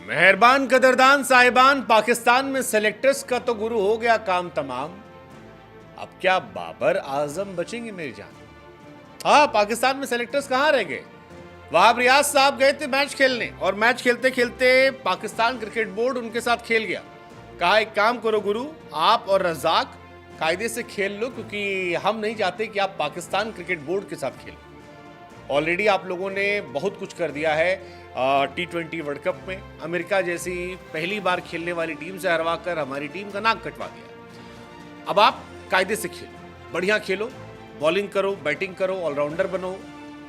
मेहरबान कदरदान साहिबान, पाकिस्तान में सेलेक्टर्स का तो गुरु हो गया काम तमाम। अब क्या बाबर आजम बचेंगे मेरी जान? हाँ, पाकिस्तान में सेलेक्टर्स कहां रह गए? वहाब रियाज साहब गए थे मैच खेलने और मैच खेलते खेलते पाकिस्तान क्रिकेट बोर्ड उनके साथ खेल गया। कहा एक काम करो गुरु, आप और रजाक कायदे से खेल लो, क्योंकि हम नहीं चाहते कि आप पाकिस्तान क्रिकेट बोर्ड के साथ खेलें। ऑलरेडी आप लोगों ने बहुत कुछ कर दिया है T20 वर्ल्ड कप में। अमेरिका जैसी पहली बार खेलने वाली टीम से हरवा कर हमारी टीम का नाक कटवा दिया। अब आप कायदे से खेलो, बढ़िया खेलो, बॉलिंग करो, बैटिंग करो, ऑलराउंडर बनो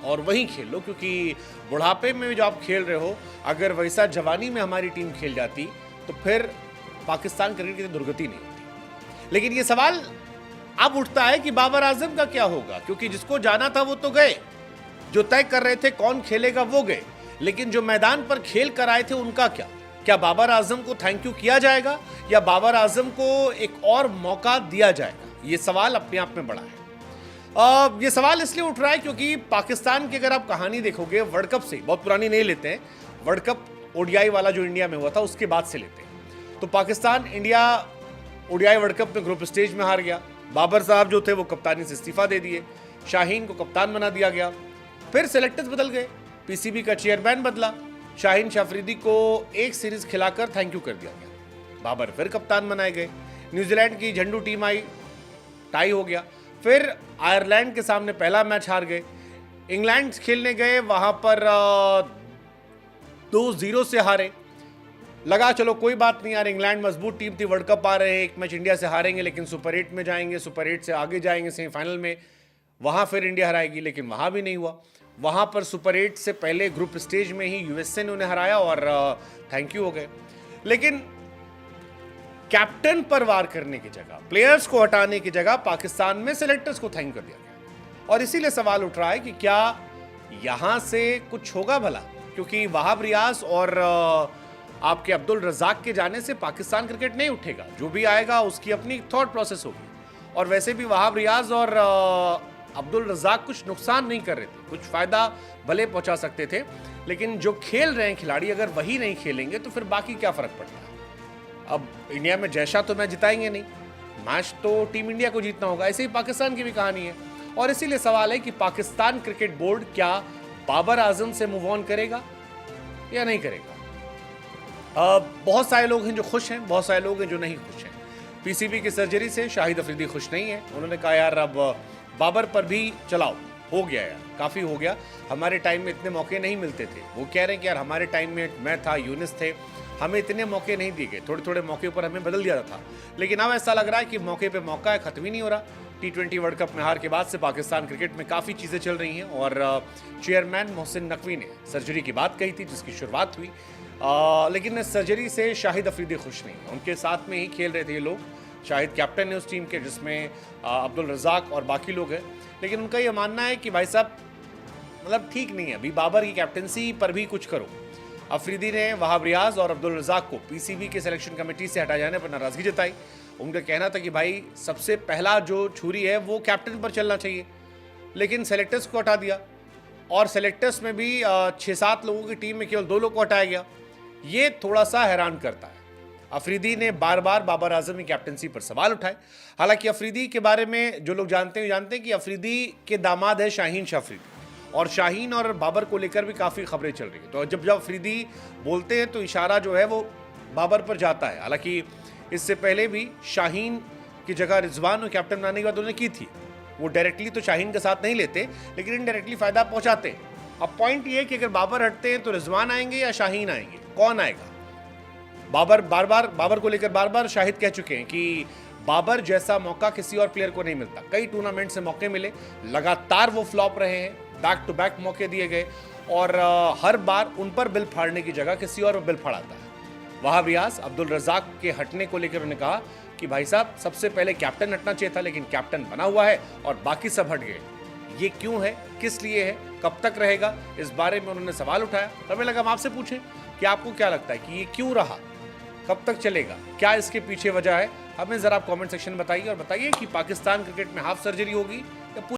और वहीं खेल लो, क्योंकि बुढ़ापे में जो आप खेल रहे हो, अगर वैसा जवानी में हमारी टीम खेल जाती तो फिर पाकिस्तान क्रिकेट की दुर्गति नहीं होती। लेकिन ये सवाल अब उठता है कि बाबर आजम का क्या होगा, क्योंकि जिसको जाना था वो तो गए, जो तय कर रहे थे कौन खेलेगा वो गए, लेकिन जो मैदान पर खेल कर आए थे उनका क्या? क्या बाबर आजम को थैंक यू किया जाएगा या बाबर आजम को एक और मौका दिया जाएगा? ये सवाल अपने आप में बड़ा है। ये सवाल इसलिए उठ रहा है क्योंकि पाकिस्तान की अगर आप कहानी देखोगे वर्ल्ड कप से, बहुत पुरानी नहीं लेते हैं, वर्ल्ड कप ODI वाला जो इंडिया में हुआ था उसके बाद से लेते हैं, तो Pakistan India ODI world cup में ग्रुप स्टेज में हार गया। बाबर साहब जो थे वो कप्तानी से इस्तीफा दे दिए, शाहीन को कप्तान बना दिया गया। फिर सेलेक्टर्स बदल गए, PCB का चेयरमैन बदला, शाहीन शाफरीदी को एक सीरीज खिलाकर थैंक यू कर दिया गया। बाबर फिर कप्तान बनाए गए। न्यूजीलैंड की झंडू टीम आई, टाई हो गया। फिर आयरलैंड के सामने पहला मैच हार गए। इंग्लैंड खेलने गए, वहां पर 2-0 से हारे। लगा चलो कोई बात नहीं यार, इंग्लैंड मजबूत टीम थी, वर्ल्ड कप आ रहे हैं, एक मैच इंडिया से हारेंगे लेकिन सुपर 8 में जाएंगे, सुपर 8 से आगे जाएंगे सेमीफाइनल में, वहां फिर इंडिया हराएगी, लेकिन वहां भी नहीं हुआ। वहां पर सुपर 8 से पहले ग्रुप स्टेज में ही USA ने उन्हें हराया और थैंक यू हो गए। लेकिन कैप्टन पर वार करने की जगह, प्लेयर्स को हटाने की जगह पाकिस्तान में सेलेक्टर्स को थैंक कर दिया गया। और इसीलिए सवाल उठ रहा है कि क्या यहां से कुछ होगा भला, क्योंकि वहाब रियाज और आपके अब्दुल रजाक के जाने से पाकिस्तान क्रिकेट नहीं उठेगा। जो भी आएगा उसकी अपनी थॉट प्रोसेस होगी। और वैसे भी वहाब रियाज और अब्दुल रजाक कुछ नुकसान नहीं कर रहे थे, कुछ फायदा भले पहुंचा सकते थे, लेकिन जो खेल रहे हैं खिलाड़ी अगर वही नहीं खेलेंगे तो फिर बाकी क्या फर्क पड़ता है? अब इंडिया में जैसा तो मैच जिताएंगे नहीं, मैच तो टीम इंडिया को जीतना होगा। ऐसे ही पाकिस्तान की भी कहानी है। और इसीलिए सवाल है कि पाकिस्तान क्रिकेट बोर्ड क्या बाबर आजम से मूव ऑन करेगा या नहीं करेगा? बहुत सारे लोग हैं जो खुश हैं, बहुत सारे लोग हैं जो नहीं खुश हैं। PCB की सर्जरी से शाहिद अफरीदी खुश नहीं है। उन्होंने कहा यार अब बाबर पर भी चलाओ, हो गया यार, काफ़ी हो गया, हमारे टाइम में इतने मौके नहीं मिलते थे। वो कह रहे हैं कि यार हमारे टाइम में मैं था, यूनिस थे, हमें इतने मौके नहीं दिए गए, थोड़े थोड़े मौके पर हमें बदल दिया था। लेकिन अब ऐसा लग रहा है कि मौके पे मौका है, ख़त्म ही नहीं हो रहा। T20 वर्ल्ड कप में हार के बाद से पाकिस्तान क्रिकेट में काफ़ी चीज़ें चल रही हैं और चेयरमैन मोहसिन नकवी ने सर्जरी की बात कही थी जिसकी शुरुआत हुई, लेकिन सर्जरी से शाहिद अफरीदी खुश नहीं है। उनके साथ में ही खेल रहे थे ये लोग, शाहिद कैप्टन है उस टीम के जिसमें अब्दुल रजाक और बाकी लोग हैं, लेकिन उनका ये मानना है कि भाई साहब मतलब ठीक नहीं है, अभी बाबर की कैप्टनसी पर भी कुछ करो। अफरीदी ने वहाब रियाज और अब्दुल रजाक को PCB के सिलेक्शन कमेटी से हटाए जाने पर नाराज़गी जताई। उनका कहना था कि भाई सबसे पहला जो छुरी है वो कैप्टन पर चलना चाहिए, लेकिन सेलेक्टर्स को हटा दिया और सेलेक्टर्स में भी 6-7 लोगों की टीम में केवल 2 लोग को हटाया गया। ये थोड़ा सा हैरान करता है। अफरीदी ने बार बार बाबर आजम की कैप्टनसी पर सवाल उठाए। हालांकि अफरीदी के बारे में जो लोग जानते हैं कि अफरीदी के दामाद है शाहीन शाफरीदी, और शाहीन और बाबर को लेकर भी काफ़ी खबरें चल रही है। तो जब अफरीदी बोलते हैं तो इशारा जो है वो बाबर पर जाता है। हालांकि इससे पहले भी शाहीन की जगह रिजवान को कैप्टन बनाने की बात उन्होंने की थी। वो डायरेक्टली तो शाहीन का साथ नहीं लेते, लेकिन इनडायरेक्टली फ़ायदा पहुँचाते हैं। अब पॉइंट ये है कि अगर बाबर हटते हैं तो रिजवान आएंगे या शाहीन आएंगे, कौन आएगा? बाबर को लेकर बार बार शाहिद कह चुके हैं कि बाबर जैसा मौका किसी और प्लेयर को नहीं मिलता। कई टूर्नामेंट से मौके मिले, लगातार वो फ्लॉप रहे हैं, बैक टू बैक मौके दिए गए और हर बार उन पर बिल फाड़ने की जगह किसी और बिल फाड़ाता है। वहाब रियाज अब्दुल रजाक के हटने को लेकर उन्होंने कहा कि भाई साहब सबसे पहले कैप्टन हटना चाहिए था, लेकिन कैप्टन बना हुआ है और बाकी सब हट गए। ये क्यों है, किस लिए है, कब तक रहेगा, इस बारे में उन्होंने सवाल उठाया। हमें लगा हम आपसे पूछें कि आपको क्या लगता है कि ये क्यों रहा, कब तक चलेगा, क्या इसके पीछे वजह है? हमें ज़रा आप कमेंट सेक्शन में बताइए और बताइए कि पाकिस्तान क्रिकेट में हाफ सर्जरी होगी